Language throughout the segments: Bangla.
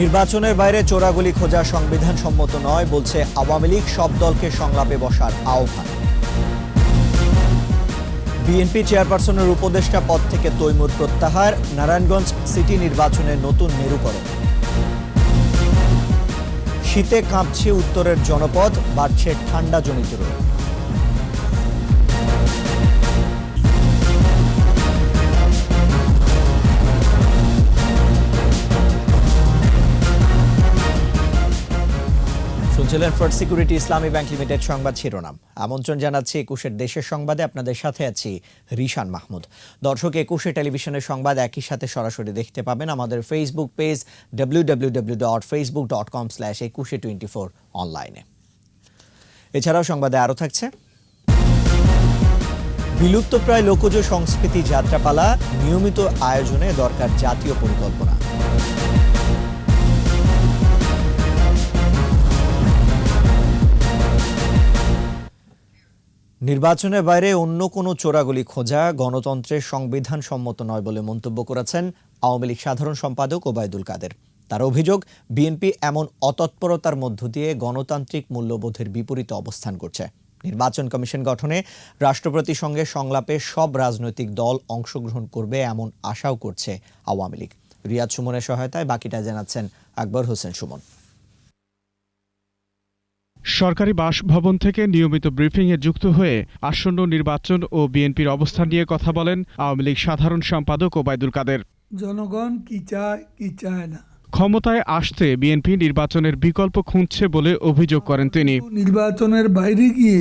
নির্বাচনের বাইরে চোরাগুলি খোঁজা সংবিধান সম্মত নয় বলছে আওয়ামী লীগ, সব দলকে সংলাপে বসার আহ্বান। বিএনপি চেয়ারপারসনের উপদেষ্টা পদ থেকে তৈমুর প্রত্যাহার, নারায়ণগঞ্জ সিটি নির্বাচনের নতুন মেরুকরণ। শীতে কাঁপছে উত্তরের জনপদ, বাড়ছে ঠান্ডাজনিত রোগ। শুনছিলেন ফার্স্ট সিকিউরিটি ইসলামী ব্যাংক লিমিটেড সংবাদ শিরোনাম। আমন্ত্রণ জানাচ্ছি 21-এর দেশের সংবাদে। আপনাদের সাথে আছি রিশান মাহমুদ। দর্শক, 21-এ টেলিভিশনের সংবাদ একই সাথে সরাসরি দেখতে পাবেন আমাদের ফেসবুক পেজ www.facebook.com/21e24 অনলাইনে। এছাড়াও সংবাদে আরও থাকছে বিলুপ্তপ্রায় লোকজ সংস্কৃতি যাত্রাপালা, নিয়মিত আয়োজনে দরকার জাতীয় পরিকল্পনা। নির্বাচনের বাইরে অন্য কোনো চোরাগুলি খোঁজা গণতন্ত্রের সংবিধান সম্মত নয় বলে মন্তব্য করেছেন আওয়ামী লীগ সাধারণ সম্পাদক ওবায়দুল কাদের। তার অভিযোগ, বিএনপি এমন অতৎপরতার মধ্য দিয়ে গণতান্ত্রিক মূল্যবোধের বিপরীতে অবস্থান করছে। নির্বাচন কমিশন গঠনে রাষ্ট্রপতির সঙ্গে সংলাপে সব রাজনৈতিক দল অংশগ্রহণ করবে এমন আশাও করছে আওয়ামী লীগ। রিয়াদ সুমনের সহায়তায় বাকিটা জানাচ্ছেন আকবর হোসেন সুমন। সরকারি বাসভবন থেকে নিয়মিত ব্রিফিংয়ে যুক্ত হয়ে আসন্ন নির্বাচন ও বিএনপির অবস্থান নিয়ে কথা বলেন আওয়ামী লীগ সাধারণ সম্পাদক ওবায়দুল কাদের। জনগণ কি চায় কি চায় না, ক্ষমতায় আসতে বিএনপি নির্বাচনের বিকল্প খুঁজছে বলে অভিযোগ করেন তিনি। নির্বাচনের বাইরে গিয়ে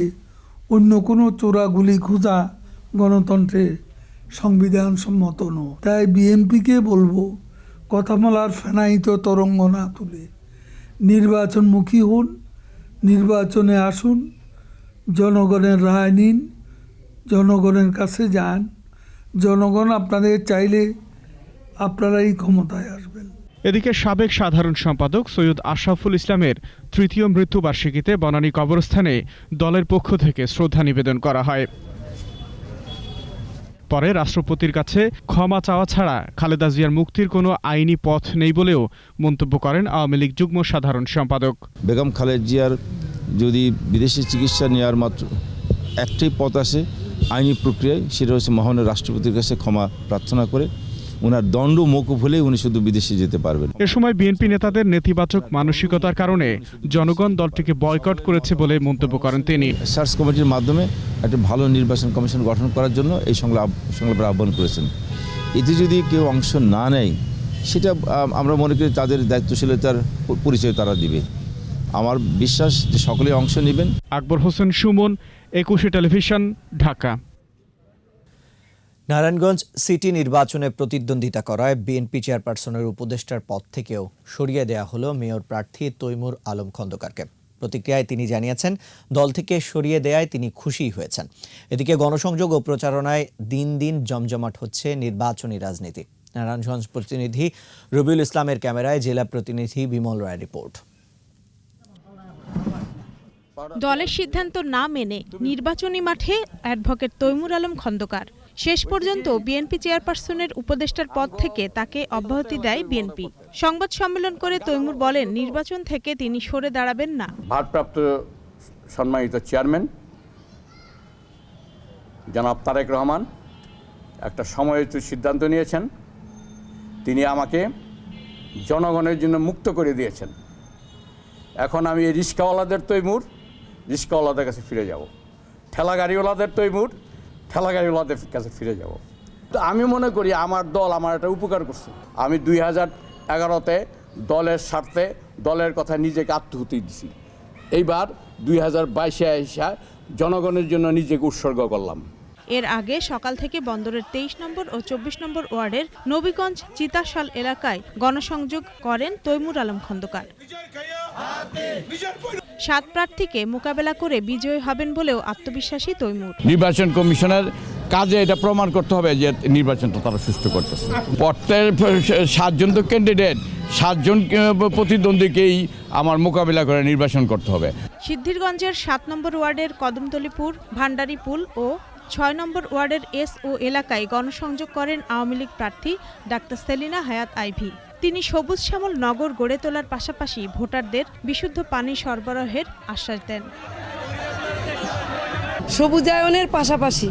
অন্য কোনো চোরাগুলি খোঁজা গণতন্ত্রের সংবিধান সম্মত নয়। তাই বিএনপিকে বলবো, কথা বলার ফেনায়িত তরঙ্গ না তুলে নির্বাচনমুখী হন, নির্বাচনে আসুন, জনগণের রায় নিন, জনগণের কাছে যান। জনগণ আপনাদের চাইলে আপনারাই ক্ষমতায় আসবেন। এদিকে সাবেক সাধারণ সম্পাদক সৈয়দ আশরাফুল ইসলামের তৃতীয় মৃত্যুবার্ষিকীতে বনানী কবরস্থানে দলের পক্ষ থেকে শ্রদ্ধা নিবেদন করা হয়। পরে রাষ্ট্রপতির কাছে ক্ষমা চাওয়া ছাড়া খালেদা জিয়ার মুক্তির কোনো আইনি পথ নেই বলেও মন্তব্য করেন আওয়ামী লীগ যুগ্ম সাধারণ সম্পাদক। বেগম খালেদা জিয়ার যদি বিদেশি চিকিৎসা নেওয়ার মাত্র একটাই পথ আসে আইনি প্রক্রিয়ায়, সেটা হচ্ছে মহামান্য রাষ্ট্রপতির কাছে ক্ষমা প্রার্থনা করে ওনার দণ্ড মওকুফ হলে উনি শুধু বিদেশে যেতে পারবেন। এ সময় বিএনপি নেতাদের নেতিবাচক মানসিকতার কারণে জনগণ দলটিকে বয়কট করেছে বলে মন্তব্য করেন তিনি। সার্চ কমিটির মাধ্যমে একটা ভালো নির্বাচন কমিশন গঠন করার জন্য এই সংলাপের আহ্বান করেছেন। এতে যদি কেউ অংশ না নেয়, সেটা আমরা মনে করি তাদের দায়িত্বশীলতার পরিচয় তারা দিবে। আমার বিশ্বাস যে সকলে অংশ নেবেন। আকবর হোসেন সুমন, 21 টেলিভিশন, ঢাকা। নারায়ণগঞ্জ সিটি নির্বাচনে প্রতিদ্বন্দ্বিতা করায় বিএনপি চেয়ারপারসনের উপদেষ্টার পদ থেকেও সরিয়ে দেওয়া হলো মেয়র প্রার্থী তৈমুর আলম খন্দকারকে। প্রতিক্রিয়ায় তিনি জানিয়েছেন, দল থেকে সরিয়ে দেওয়ায় তিনি খুশি হয়েছেন। এদিকে গণসংযোগ ও প্রচারণায় দিন দিন জমজমাট হচ্ছে নির্বাচনী রাজনীতি। নারায়ণগঞ্জ প্রতিনিধি রবিউল ইসলামের ক্যামেরায় জেলা প্রতিনিধি বিমল রায়ের রিপোর্ট। দলের সিদ্ধান্ত না মেনে নির্বাচনী মাঠে অ্যাডভোকেট তৈমুর আলম খন্দকার। শেষ পর্যন্ত বিএনপি চেয়ারপারসনের উপদেষ্টার পদ থেকে তাকে অব্যাহতি দেয় বিএনপি। সংবাদ সম্মেলন করে তৈমুর বলেন, নির্বাচন থেকে তিনি সরে দাঁড়াবেন না। ভারপ্রাপ্ত সম্মানিত চেয়ারম্যান জনাব তারেক রহমান একটা সময়োচিত সিদ্ধান্ত নিয়েছেন। তিনি আমাকে জনগণের জন্য মুক্ত করে দিয়েছেন। এখন আমি এই রিস্কাওয়ালাদের তৈমুর রিস্কাওয়ালাদের কাছে ফিরে যাব, ঠেলাগাড়িওয়ালাদের তৈমুর ঠেলাগাড়িওয়ালাদের কাছে ফিরে যাব। তো আমি মনে করি আমার দল আমার একটা উপকার করছে। আমি 2011-তে দলের স্বার্থে দলের কথা নিজেকে আত্মহুতি দিছি। এইবার 2022-এ এসে জনগণের জন্য নিজেকে উৎসর্গ করলাম। এর আগে সকাল থেকে বন্দরের 23 নম্বর ও 24 নম্বর ওয়ার্ডের নবীগঞ্জ চিতাশাল এলাকায় গণসংযোগ করেন তৈমুর আলম খন্দকার। 7 প্রার্থীকে মোকাবেলা করে বিজয়ী হবেন বলেও আত্মবিশ্বাসী তৈমুর। নির্বাচন কমিশনের কাজে এটা প্রমাণ করতে হবে যে নির্বাচনটা তারা সুষ্ঠু করতেছে। প্রত্যেক 7 জন তো ক্যান্ডিডেট, 7 জন প্রতিদ্বন্দ্বীকেই আমার মোকাবিলা করে নির্বাচন করতে হবে। সিদ্ধিরগঞ্জের 7 নম্বর ওয়ার্ডের কদমতলীপুর, ভান্ডারীপুল ও 6 নম্বর ওয়ার্ডের এসও এলাকায় গণসংযোগ করেন আওয়ামী লীগ প্রার্থী ডাক্তার সেলিনা হায়াত আইভি। তিনি সবুজ শ্যামল নগর গড়ে তোলার পাশাপাশি ভোটারদের বিশুদ্ধ পানি সরবরাহের আশ্বাস দেন। সবুজায়নের পাশাপাশি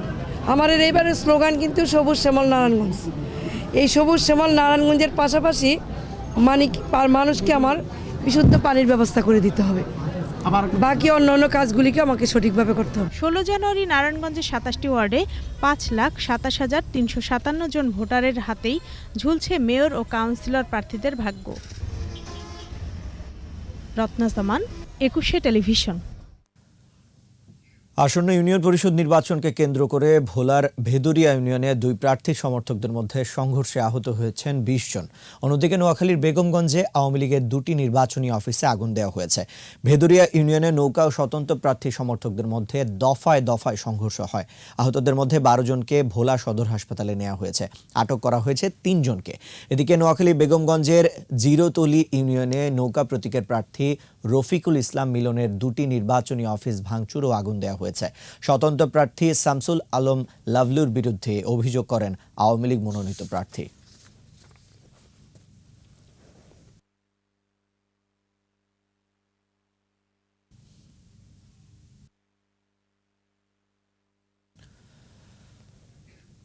আমাদের এইবারের স্লোগান কিন্তু সবুজ শ্যামল নারায়ণগঞ্জ। এই সবুজ শ্যামল নারায়ণগঞ্জের পাশাপাশি মানুষকে আমার বিশুদ্ধ পানির ব্যবস্থা করে দিতে হবে, বাকি অন্যান্য কাজগুলিকে আমাকে সঠিকভাবে করতে হবে। 16 জানুয়ারি নারায়ণগঞ্জের 27টি ওয়ার্ডে 5,27,357 জন ভোটারের হাতেই ঝুলছে মেয়র ও কাউন্সিলর প্রার্থীদের ভাগ্য। রত্না জামান, 21 টেলিভিশন। আসন্ন ইউনিয়ন পরিষদ নির্বাচনকে কেন্দ্র করে ভোলার ভেদুরিয়া ইউনিয়নে দুই প্রার্থী সমর্থকদের মধ্যে সংঘর্ষে আহত হয়েছেন 20 জন। অন্যদিকে নোয়াখালীর বেগমগঞ্জে আওয়ামী লীগের দুটি নির্বাচনী অফিসে আগুন দেওয়া হয়েছে। ভেদুরিয়া ইউনিয়নে নৌকা ও স্বতন্ত্র প্রার্থী সমর্থকদের মধ্যে দফায় দফায় সংঘর্ষ হয়। আহতদের মধ্যে 12 জনকে ভোলা সদর হাসপাতালে নেওয়া হয়েছে। আটক করা হয়েছে 3 জনকে। এদিকে নোয়াখালী বেগমগঞ্জের জিরোতলি ইউনিয়নে নৌকা প্রতীকের প্রার্থী রফিকুল ইসলাম মিলনের দুটি নির্বাচনী অফিস ভাঙচুর ও আগুন দেওয়া হয়েছে। স্বতন্ত্র প্রার্থী শামসুল আলম লাভলুর বিরুদ্ধে অভিযোগ করেন আওয়ামী লীগ মনোনীত প্রার্থী।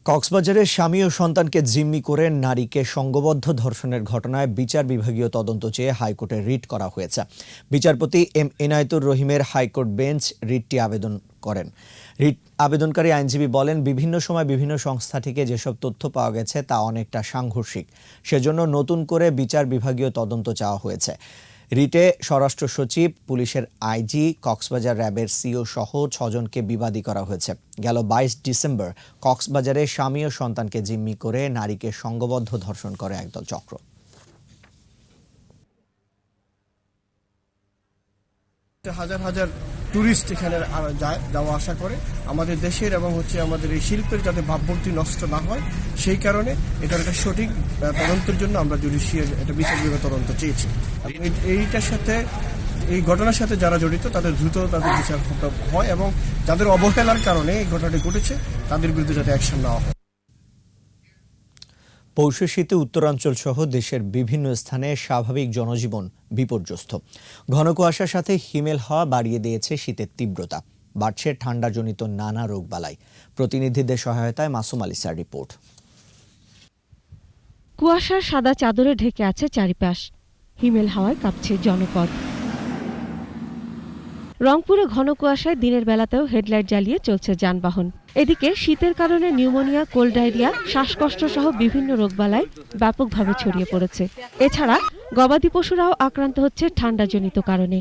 কক্সবাজারের স্বামী ও সন্তানকে জিম্মি করে নারীকে সংঘবদ্ধ ধর্ষণের ঘটনায় বিচার বিভাগীয় তদন্ত চেয়ে হাইকোর্টে রিট করা হয়েছে। বিচারপতি এম এনায়েতুর রহিমের হাইকোর্ট বেঞ্চ রিটটি আবেদন করেন। রিট আবেদনকারী আইনজীবী বলেন, বিভিন্ন সময় বিভিন্ন সংস্থা থেকে যেসব তথ্য পাওয়া গেছে তা অনেকটা সাংঘর্ষিক, সেজন্য নতুন করে বিচার বিভাগীয় তদন্ত চাওয়া হয়েছে। রিটে স্বরাষ্ট্র সচিব, পুলিশের আইজি, কক্সবাজার র্যাবের সিও সহ 6 জনকে বিবাদী করা হয়েছে। গেল 22 ডিসেম্বর কক্সবাজারে স্বামী ও সন্তানকে জিম্মি করে নারীকে সংঘবদ্ধ ধর্ষণ করে একদল চক্র। হাজার হাজার টুরিস্ট এখানে যাওয়া আসা করে আমাদের দেশের এবং আমাদের এই শিল্পের যাতে ভাবমূর্তি নষ্ট না হয়, সেই কারণে এটার একটা সঠিক তদন্তের জন্য আমরা জুডিশিয়াল একটা বিচার বিভাগীয় তদন্ত চেয়েছি। এইটার সাথে, এই ঘটনার সাথে যারা জড়িত তাদের দ্রুত তাদের বিচার হয় এবং যাদের অবহেলার কারণে এই ঘটনাটি ঘটেছে তাদের বিরুদ্ধে যাতে অ্যাকশন নেওয়া হয়। পৌষ শীতে উত্তরাঞ্চল সহ দেশের বিভিন্ন স্থানে স্বাভাবিক জনজীবন বিপর্যস্ত। ঘন কুয়াশার সাথে হিমেল হাওয়া বাড়িয়ে দিয়েছে শীতের তীব্রতা। বাড়ছে ঠান্ডাজনিত নানা রোগবালাই। প্রতিনিধিদের সহায়তায় মাসুম আলিসার রিপোর্ট। কুয়াশার সাদা চাদরে ঢেকে আছে চারিপাশ। হিমেল হাওয়ায় কাঁপছে জনপদ। রংপুরে ঘন কুয়াশায় দিনের বেলাতেও হেডলাইট জ্বালিয়ে চলছে যানবাহন। এদিকে শীতের কারণে নিউমোনিয়া, কোল্ড ডায়রিয়া, শ্বাসকষ্ট সহ বিভিন্ন রোগবালাই ব্যাপকভাবে ছড়িয়ে পড়েছে। এছাড়া গবাদি পশুরাও আক্রান্ত হচ্ছে ঠান্ডাজনিত কারণে।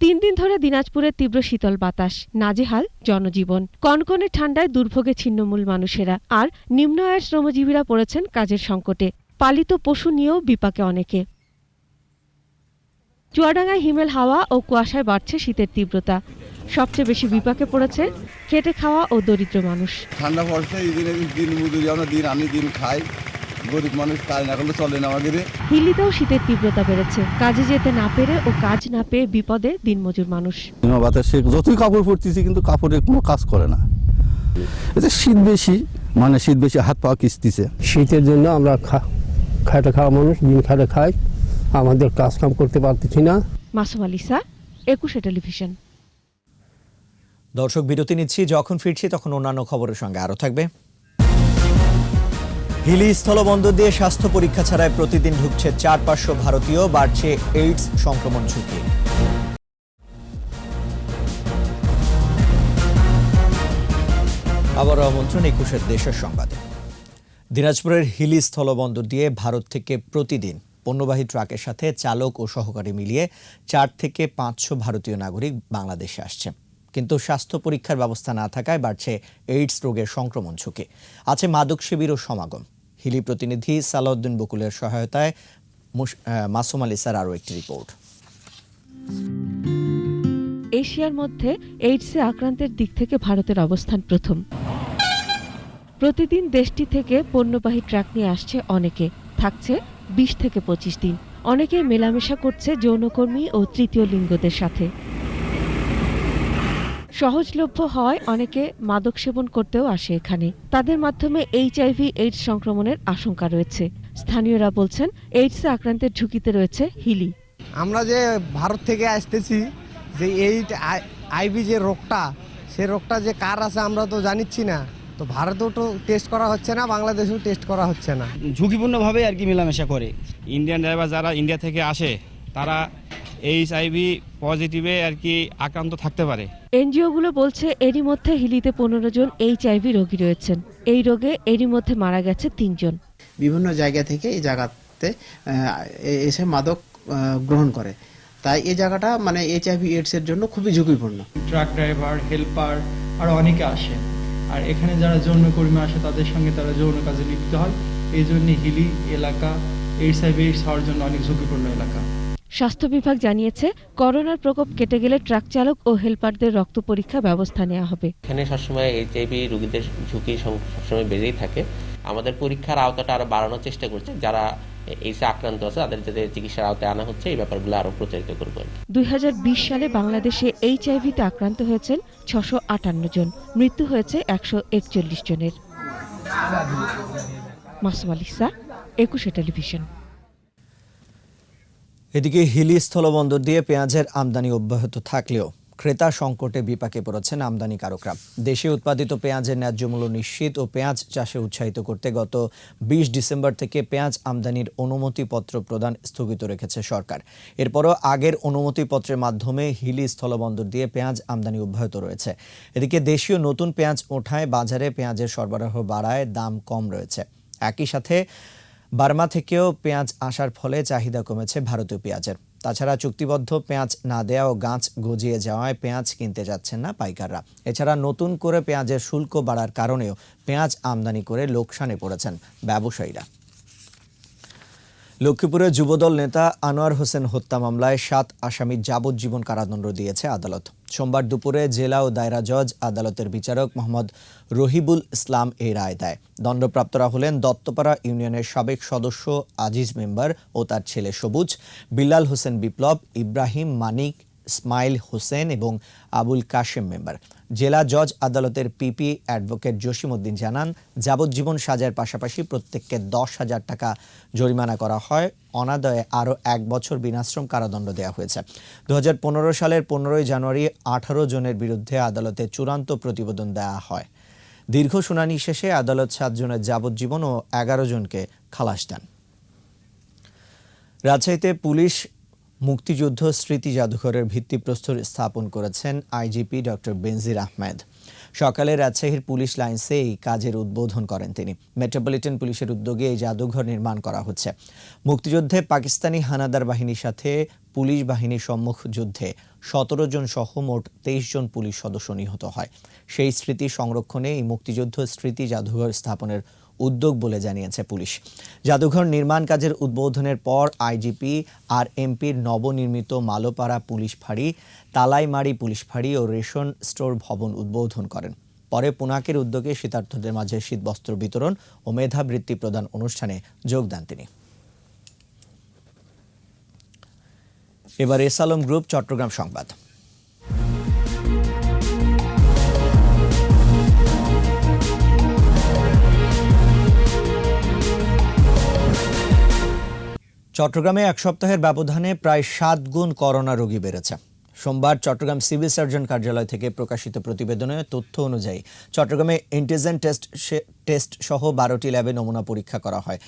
3 দিন ধরে দিনাজপুরের তীব্র শীতল বাতাস, নাজেহাল জনজীবন। কনকনে ঠান্ডায় দুর্ভোগে ছিন্নমূল মানুষেরা। আর নিম্ন আয়ের শ্রমজীবীরা পড়েছেন কাজের সংকটে। পালিত পশু নিয়েও বিপাকে অনেকে। চুয়াডাঙ্গায় হিমেল হাওয়া ও কুয়াশায় বাড়ছে শীতের তীব্রতা। সবচেয়ে বেশি বিপাকে পড়েছে খেটে খাওয়া ও দরিদ্র মানুষ। ঠান্ডা পড়ছে, দিন মজুরি আমরা দিন আনি দিন খাই, গরিব মানুষ কাজ না করলে চলে না আমাদের। হিল্লিতেও শীতের তীব্রতা বেড়েছে। কাজে যেতে না পেরে ও কাজ না পেয়ে বিপদে দিনমজুর মানুষ। বাতাসে যতই কাপড় পরতেছি কিন্তু কাপড়ে কোনো কাজ করে না। এতে শীত বেশি, শীত বেশি, হাত পা কিস্তিছে। শীতের জন্য আমরা খাটে খাওয়া মানুষ, দিন খাটে খাই, আমাদের কাজ কাম করতে পারতেছি না। মাসুম আলিসা, 21 টেলিভিশন। দর্শক, বিরতি নিচ্ছি। যখন ফিরছি তখন অন্যান্য খবরের সঙ্গে আরও থাকবে। হিলি স্থলবন্দর দিয়ে স্বাস্থ্য পরীক্ষা ছাড়াই প্রতিদিন ঢুকছে 400-500 ভারতীয়। বাড়ছে এইডস সংক্রমণ ঝুঁকি। আবারও আমন্ত্রণ 21 দেশের সংবাদে। দিনাজপুরের হিলি স্থলবন্দর দিয়ে ভারত থেকে প্রতিদিন পণ্যবাহী ট্রাকের সাথে চালক ও সহকারী মিলিয়ে 4 থেকে 500 ভারতীয় নাগরিক বাংলাদেশে আসছে। কিন্তু স্বাস্থ্য পরীক্ষার ব্যবস্থা না থাকায় বাড়ছে এইডস রোগের সংক্রমণ ঝুঁকি। আছে মাদক সেবীরও সমাগম। হিলি প্রতিনিধি সালাউদ্দিন বকুলের সহায়তায় মাসুম আলিসার আরও একটি রিপোর্ট। এশিয়ার মধ্যে এইডসে আক্রান্তের দিক থেকে ভারতের অবস্থান প্রথম। প্রতিদিন দেশটি থেকে পণ্যবাহী ট্রাক নিয়ে আসছে অনেকে। থাকছে 20 থেকে 25 দিন। অনেকে মেলামেশা করছে যৌনকর্মী ও তৃতীয় লিঙ্গদের সাথে। সহজলভ্য হয় অনেকে মাদক সেবন করতেও আসে এখানে। তাদের মাধ্যমে HIV এইডস সংক্রমণের আশঙ্কা রয়েছে। স্থানীয়রা বলছেন এইডসে আক্রান্তের ঝুঁকিতে রয়েছে হিলি। আমরা যে ভারত থেকে আসতেছি, যে এই আইভি যে রোগটা, সেই রোগটা যে কার আছে আমরা তো জানিচ্ছি না। তো ভারতেও তো টেস্ট করা হচ্ছে না, বাংলাদেশেও টেস্ট করা হচ্ছে না। ঝুঁকিপূর্ণভাবে আর কি মেলামেশা করে। ইন্ডিয়ান ড্রাইভার যারা ইন্ডিয়া থেকে আসে তারা এইচআইভি পজিটিভে আর কি আক্রান্ত থাকতে পারে। এনজিওগুলো বলছে এরই মধ্যে হিলিতে 15 জন এইচআইভি রোগী রয়েছেন। এই রোগে এরই মধ্যে মারা গেছে 3 জন। বিভিন্ন জায়গা থেকে এই জায়গাতে এসে মাদক গ্রহণ করে, তাই এই জায়গাটা মানে এইচআইভি এইডস এর জন্য খুবই ঝুঁকিপূর্ণ। ট্রাক ড্রাইভার, হেল্পার আর অনেকে আসে, আর এখানে যারা যৌনকর্মী আসে তাদের সঙ্গে তারা যৌন কাজে লিপ্ত হয়। এই জন্য হিলি এলাকা এইচআইভি এইডস হওয়ার জন্য অনেক ঝুঁকিপূর্ণ এলাকা। স্বাস্থ্য বিভাগ জানিয়েছে করোনার প্রকোপ কেটে গেলে ট্রাক চালক ও হেলপারদের রক্ত পরীক্ষা ব্যবস্থা নেওয়া হবে। এখানে সবসময় এইচআইভি রোগীদের ঝুঁকি সবসময় বেড়েই থাকে। আমাদের পরীক্ষার আওতাটা আরো বাড়ানোর চেষ্টা করছে। যারা এইচআইভি আক্রান্ত আছে তাদের যাতে চিকিৎসার আওতায় আনা হচ্ছে, এই ব্যাপারগুলো আরো প্রচারিত করব। 2020 সালে বাংলাদেশে এইচআইভিতে আক্রান্ত হয়েছেন 658 জন, মৃত্যু হয়েছে 141 জনের। মাসুম আলিসা, 21 টেলিভিশন। এদিকে হিলি স্থলবন্দর দিয়ে পেঁয়াজের আমদানি অব্যাহত থাকলেও ক্রেতা সংকটে বিপাকে পড়েছেন আমদানিকারকরা। দেশে উৎপাদিত পেঁয়াজের ন্যায্য মূল্য নিশ্চিত ও পেঁয়াজ চাষে উৎসাহিত করতে গত 20 ডিসেম্বর থেকে পেঁয়াজ আমদানির অনুমতিপত্র প্রদান স্থগিত রেখেছে সরকার। এরপরও আগের অনুমতিপত্রের মাধ্যমে হিলি স্থলবন্দর দিয়ে পেঁয়াজ আমদানি অব্যাহত রয়েছে। এদিকে দেশীয় নতুন পেঁয়াজ ওঠায় বাজারে পেঁয়াজের সরবরাহ বাড়ায় দাম কম রয়েছে। একই সাথে বার্মা থেকেও পেঁয়াজ আসার ফলে চাহিদা কমেছে ভারতীয় পেঁয়াজের। তাছাড়া চুক্তিবদ্ধ পেঁয়াজ না দেয়া ও গাছ গজিয়ে যাওয়ায় পেঁয়াজ কিনতে যাচ্ছেন না পাইকাররা। এছাড়া নতুন করে পেঁয়াজের শুল্ক বাড়ার কারণেও পেঁয়াজ আমদানি করে লোকসানে পড়েছেন ব্যবসায়ীরা। লক্ষ্মীপুরে যুবদল নেতা আনোয়ার হোসেন হত্যা মামলায় 7 আসামি যাবজ্জীবন কারাদণ্ড দিয়েছে আদালত। সোমবার দুপুরে জেলা ও দায়রা জজ আদালতের বিচারক মোহাম্মদ রহিবুল ইসলাম এই রায় দেয়। দণ্ডপ্রাপ্তরা হলেন দত্তপাড়া ইউনিয়নের সাবেক সদস্য আজিজ মেম্বার ও তার ছেলে সবুজ, বিল্লাল হোসেন বিপ্লব, ইব্রাহিম মানিক, ইসমাইল হোসেন এবং আবুল কাশেম মেম্বার। জেলা জজ আদালতের পিপি অ্যাডভোকেট জসিমউদ্দিন জানান, যাবজ্জীবন সাজার পাশাপাশি প্রত্যেককে 10,000 টাকা জরিমানা করা হয়। অনাদায়ে আরও 1 বছর বিনাশ্রম কারাদণ্ড দেওয়া হয়েছে। 2015 সালের 15 জানুয়ারি 18 জনের বিরুদ্ধে আদালতে চূড়ান্ত প্রতিবেদন দেওয়া হয়। দীর্ঘ শুনানি শেষে আদালত 7 জনের যাবজ্জীবন ও 11 জনকে খালাস দেন। রাজশাহীতে পুলিশ মুক্তিযুদ্ধ স্মৃতি জাদুঘরের ভিত্তিপ্রস্তর স্থাপন করেছেন আইজিপি ডক্টর বেনজির আহমেদ। সকালে রাজশাহীর পুলিশ লাইন্সে এই কাজের উদ্বোধন করেন তিনি। মেট্রোপলিটন পুলিশের উদ্যোগে এই জাদুঘর নির্মাণ করা হচ্ছে। মুক্তিযুদ্ধে পাকিস্তানি হানাদার বাহিনীর সাথে পুলিশ বাহিনীর সম্মুখ যুদ্ধে 17 জন সহ মোট 23 জন পুলিশ সদস্য নিহত হয়। সেই স্মৃতি সংরক্ষণে এই মুক্তিযুদ্ধ স্মৃতি জাদুঘর স্থাপনের উদ্যোগ বলে জানিয়েছে পুলিশ। জাদুঘর নির্মাণ কাজের উদ্বোধনের পর আইজিপি আর এমপির নবনির্মিত মালোপাড়া পুলিশ ফাঁড়ি, তালাইমারি পুলিশ ফাঁড়ি ও রেশন স্টোর ভবন উদ্বোধন করেন। পরে পুনাকের উদ্যোগে শীতার্থদের মাঝে শীতবস্ত্র বিতরণ ও মেধাবৃত্তি প্রদান অনুষ্ঠানে যোগ দেন তিনি। এবার এস আলম গ্রুপ চট্টগ্রাম সংবাদ। চট্টগ্রামে 1 সপ্তাহের ব্যবধানে প্রায় 7 গুণ করোনা রোগী বেড়েছে। সোমবার চট্টগ্রাম সিভিল সার্জন কার্যালয় থেকে প্রকাশিত প্রতিবেদনে তথ্য অনুযায়ী চট্টগ্রামে অ্যান্টিজেন টেস্ট সহ 12টি ল্যাবে নমুনা পরীক্ষা করা হয়।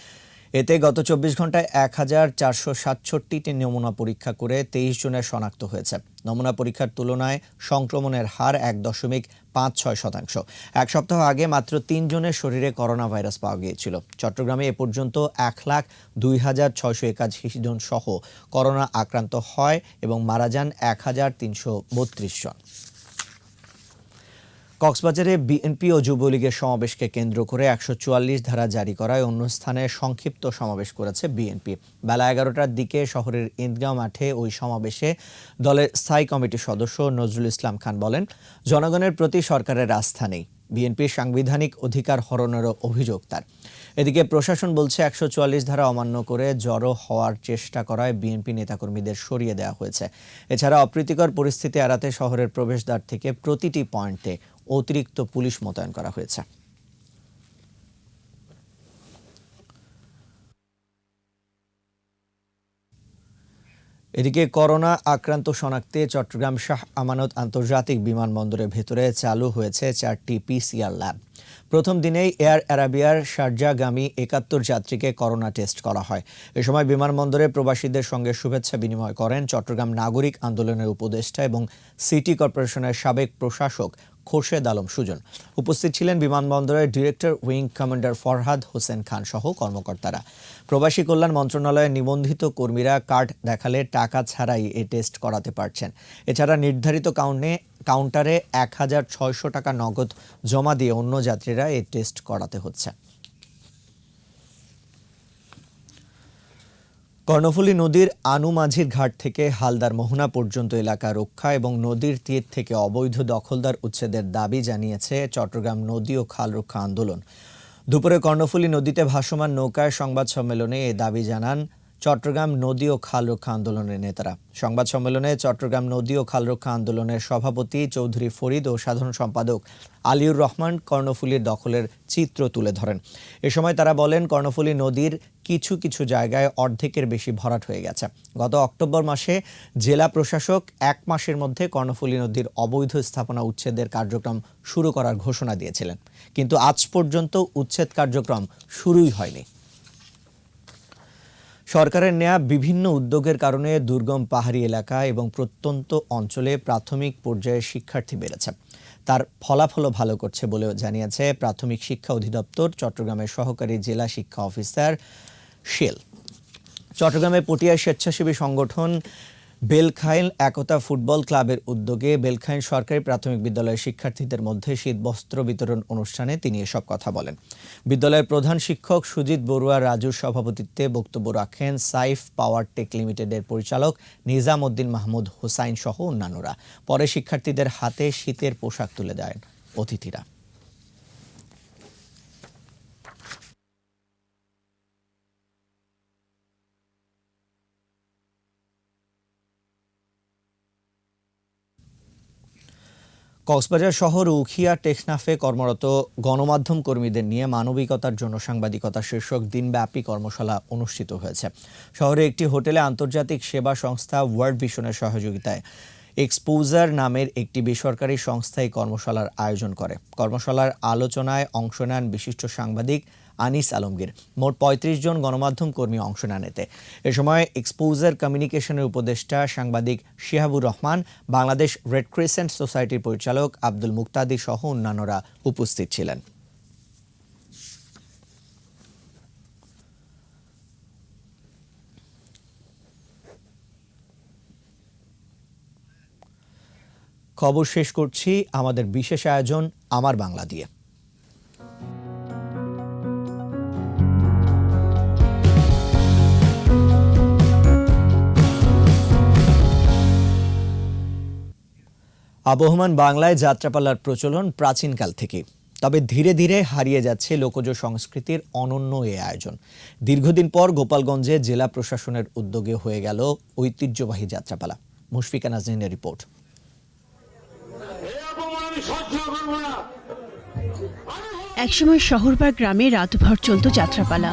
এতে গত 24 ঘন্টায় 1467টি নমুনা পরীক্ষা করে 23 জনের শনাক্ত হয়েছে। নমুনা পরীক্ষার তুলনায় সংক্রমণের হার 1.56%। 1 সপ্তাহ আগে মাত্র 3 জনের শরীরে করোনা ভাইরাস পাওয়া গিয়েছিল। চট্টগ্রামে এ পর্যন্ত 1,02,681 জন সহ করোনা আক্রান্ত হয় এবং মারা যান 1,332 জন। কক্সবাজারে বিএনপি ও যুবলীগের সমাবেশকে কেন্দ্র করে 144 ধারা জারি করায় অন্য স্থানে সংক্ষিপ্ত সমাবেশ করেছে বিএনপি। বেলা 11টার দিকে শহরের ঈদগাঁও মাঠে ওই সমাবেশে দলের স্থায়ী কমিটির সদস্য নজরুল ইসলাম খান বলেন, জনগণের প্রতি সরকারের আস্থা নেই। বিএনপির সাংবিধানিক অধিকার হরণেরও অভিযোগ তার। এদিকে প্রশাসন বলছে 144 ধারা অমান্য করে জড়ো হওয়ার চেষ্টা করায় বিএনপি নেতাকর্মীদের সরিয়ে দেওয়া হয়েছে। এছাড়া অপ্রীতিকর পরিস্থিতি এড়াতে শহরের প্রবেশদ্বার থেকে প্রতিটি পয়েন্টে অতিরিক্ত পুলিশ মোতায়েন করা হয়েছে। এদিকে করোনা আক্রান্ত শনাক্তে চট্টগ্রাম শাহ আমানত আন্তর্জাতিক বিমানবন্দরের ভেতরে চালু হয়েছে 4টি পিসিআর ল্যাব। প্রথম দিনেই এয়ার অ্যারাবিয়ার শারজাগামী 71 যাত্রীকে করোনা টেস্ট করা হয়। এ সময় বিমানবন্দরে প্রবাসীদের সঙ্গে শুভেচ্ছা বিনিময় করেন চট্টগ্রাম নাগরিক আন্দোলনের উপদেষ্টা এবং সিটি কর্পোরেশনের সাবেক প্রশাসক খোরশেদ আলম সুজন। উপস্থিত ছিলেন বিমানবন্দরের director wing commander Farhad Hossain Khan সহ কর্মকর্তারা। প্রবাসী কল্যাণ মন্ত্রণালয়ের নিবন্ধিত কর্মীরা কার্ড দেখালে টাকা ছাড়াই এই টেস্ট করাতে পারছেন। এছাড়া নির্ধারিত কাউন্টারে 1600 টাকা নগদ জমা দিয়ে অন্য যাত্রীরা এই টেস্ট করাতে হচ্ছে। কর্ণফুলী নদীর আনুমাঝির ঘাট থেকে হালদার মোহনা পর্যন্ত এলাকা রক্ষা এবং নদীর তীর থেকে অবৈধ দখলদার উচ্ছেদের দাবি জানিয়েছে চট্টগ্রাম নদী ও খাল রক্ষা আন্দোলন। দুপুরে কর্ণফুলী নদীতে ভাসমান নৌকায় সংবাদ সম্মেলনে এ দাবি জানান চট্টগ্রাম নদী ও খাল রক্ষা আন্দোলনের নেতারা। সংবাদ সম্মেলনে চট্টগ্রাম নদী ও খাল রক্ষা আন্দোলনের সভাপতি চৌধুরী ফরিদ ও সাধারণ সম্পাদক আলিউর রহমান কর্ণফুলীর দখলের চিত্র তুলে ধরেন। এ সময় তারা বলেন, কর্ণফুলী নদীর কিছু কিছু জায়গায় অর্ধেকের বেশি ভরাট হয়ে গেছে। গত অক্টোবর মাসে জেলা প্রশাসক 1 মাসের মধ্যে কর্ণফুলী নদীর অবৈধ স্থাপনা উচ্ছেদের কার্যক্রম শুরু করার ঘোষণা দিয়েছিলেন, কিন্তু আজ পর্যন্ত উচ্ছেদ কার্যক্রম শুরুই হয়নি। সরকারের নেয়া বিভিন্ন উদ্যোগের কারণে দুর্গম পাহাড়ি এলাকা এবং প্রত্যন্ত অঞ্চলে প্রাথমিক পর্যায়ে শিক্ষার্থী বেড়েছে। তার ফলাফলও ভালো করছে বলে জানিয়েছে প্রাথমিক শিক্ষা অধিদপ্তর চট্টগ্রামের সহকারী জেলা শিক্ষা অফিসার শেল। চট্টগ্রামে পটিয়া স্বেচ্ছাসেবী সংগঠন বেলখাইন একতা ফুটবল ক্লাবের উদ্যোগে বেলখাইন সরকারি প্রাথমিক বিদ্যালয়ের শিক্ষার্থীদের মধ্যে শীতবস্ত্র বিতরণ অনুষ্ঠানে তিনি এসব কথা বলেন। বিদ্যালয়ের প্রধান শিক্ষক সুজিত বড়ুয়া রাজুর সভাপতিত্বে বক্তব্য রাখেন সাইফ পাওয়ার টেক লিমিটেডের পরিচালক নিজাম উদ্দিন মাহমুদ হোসাইন সহ অন্যান্যরা। পরে শিক্ষার্থীদের হাতে শীতের পোশাক তুলে দেন অতিথিরা। কক্সবাজার শহর উখিয়া টেকনাফে কর্মরত গণমাধ্যম কর্মীদের নিয়ে মানবিকতার জন্য সাংবাদিকতা শীর্ষক দিনব্যাপী কর্মশালা অনুষ্ঠিত হয়েছে। শহরে একটি হোটেলে আন্তর্জাতিক সেবা সংস্থা ওয়ার্ল্ড ভিশনের সহযোগিতায় এক্সপোজার নামের একটি বেসরকারি সংস্থা এই কর্মশালার আয়োজন করে। কর্মশালার আলোচনায় অংশ নেন বিশিষ্ট সাংবাদিক আনিস আলমগীর। মোট 35 জন গণমাধ্যম কর্মী অংশ নেন এতে। এ সময় এক্সপোজার কমিউনিকেশনের উপদেষ্টা সাংবাদিক শিহাবুর রহমান, বাংলাদেশ রেড ক্রিসেন্ট সোসাইটির পরিচালক আব্দুল মুক্তাদি সহ অন্যান্যরা উপস্থিত ছিলেন। খবর শেষ করছি আমাদের বিশেষ আয়োজন আমার বাংলা দিয়ে। আবহমান বাংলায় যাত্রাপালার প্রচলন প্রাচীনকাল থেকে, তবে ধীরে ধীরে হারিয়ে যাচ্ছে লোকজ সংস্কৃতির অনন্য এ আয়োজন। দীর্ঘদিন পর গোপালগঞ্জে জেলা প্রশাসনের উদ্যোগে হয়ে গেল ঐতিহ্যবাহী যাত্রাপালা। মুশফিকা নাজনীনের রিপোর্ট। একসময় শহর বা গ্রামে রাতভর চলত যাত্রাপালা।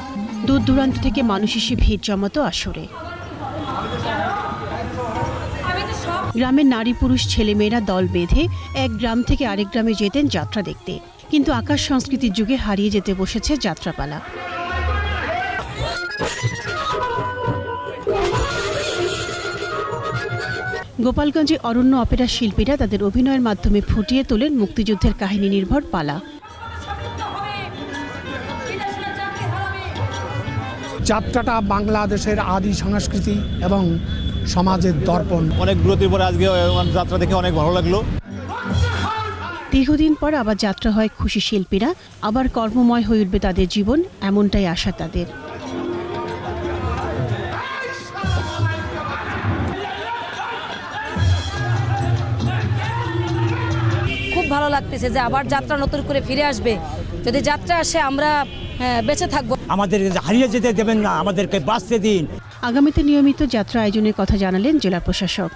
দূর দূরান্ত থেকে মানুষ এসে ভিড় জমাতো আসরে। গ্রামের নারী পুরুষ ছেলেমেয়েরা দল বেঁধে এক গ্রাম থেকে আরেক গ্রামে যেতেন যাত্রা দেখতে। কিন্তু আকাশ সংস্কৃতির যুগে হারিয়ে যেতে বসেছে যাত্রাপালা। গোপালগঞ্জে অরণ্য অপেরা শিল্পীরা তাদের অভিনয়ের মাধ্যমে ফুটিয়ে তোলেন মুক্তিযুদ্ধের কাহিনী নির্ভর পালা। যাত্রাটা বাংলাদেশের আদি সংস্কৃতি এবং সমাজের দর্পণ। অনেক বিরতির পরে আজকে যাত্রা দেখে অনেক ভালো লাগলো। দীর্ঘদিন পর আবার যাত্রা হয় খুশি শিল্পীরা, আবার কর্মময় হয়ে উঠবে তাদের জীবন, এমনটাই আশা তাদের। খুব ভালো লাগতেছে যে আবার যাত্রা নতুন করে ফিরে আসবে। যদি যাত্রা আসে আমরা বেঁচে থাকবো। আমাদের হারিয়ে যেতে দেবেন না, আমাদেরকে বাঁচতে দিন। আগামীতে নিয়মিত যাত্রা আয়োজনের কথা জানালেন জেলা প্রশাসক।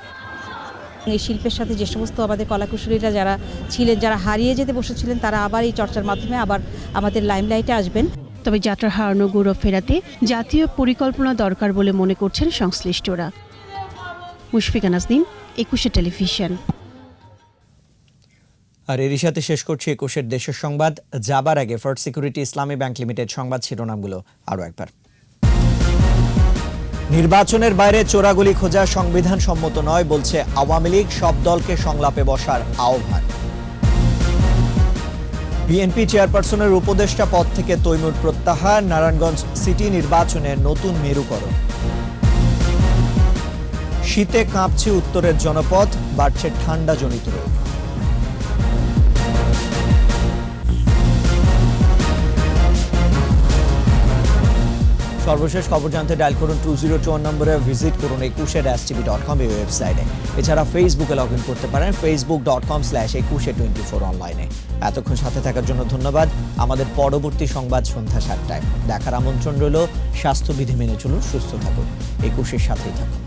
এই শিল্পের সাথে যে সমস্ত আমাদের কলাকুশলীরা যারা ছিলেন, যারা হারিয়ে যেতে বসেছিলেন, তারা আবার এই চর্চার মাধ্যমে আবার আমাদের লাইমলাইটে আসবেন। তবে যাত্রা হারানো গৌরব ফেরাতে জাতীয় পরিকল্পনা দরকার বলে মনে করছেন সংশ্লিষ্টরা। মুশফিকা নাজনীন, 21 টেলিভিশন। আর এরই সাথে শেষ করছি 21 দেশের সংবাদ। যাবার আগে ফার্স্ট সিকিউরিটি ইসলামী ব্যাংক লিমিটেড সংবাদ শিরোনামগুলো আরও একবার। নির্বাচনের বাইরে চোরাগুলি খোঁজা সংবিধান সম্মত নয় বলছে আওয়ামী লীগ, সব দলকে সংলাপে বসার আহ্বান। বিএনপি চেয়ারপারসনের উপদেষ্টা পদ থেকে তৈমুর প্রত্যাহার, নারায়ণগঞ্জ সিটি নির্বাচনের নতুন মেরুকরণ। শীতে কাঁপছে উত্তরের জনপদ, বাড়ছে ঠান্ডাজনিত রোগ। সর্বশেষ খবর জানতে ডায়াল করুন 2021 নম্বরে, ভিজিট করুন 21.stv.com এই ওয়েবসাইটে। এছাড়া ফেসবুকে লগ ইন করতে পারেন facebook.com/2124 অনলাইনে। এতক্ষণ সাথে থাকার জন্য ধন্যবাদ। আমাদের পরবর্তী সংবাদ সন্ধ্যা 7টায় দেখার আমন্ত্রণ রইল। স্বাস্থ্যবিধি মেনে চলুন, সুস্থ থাকুন, 21-এর সাথেই থাকুন।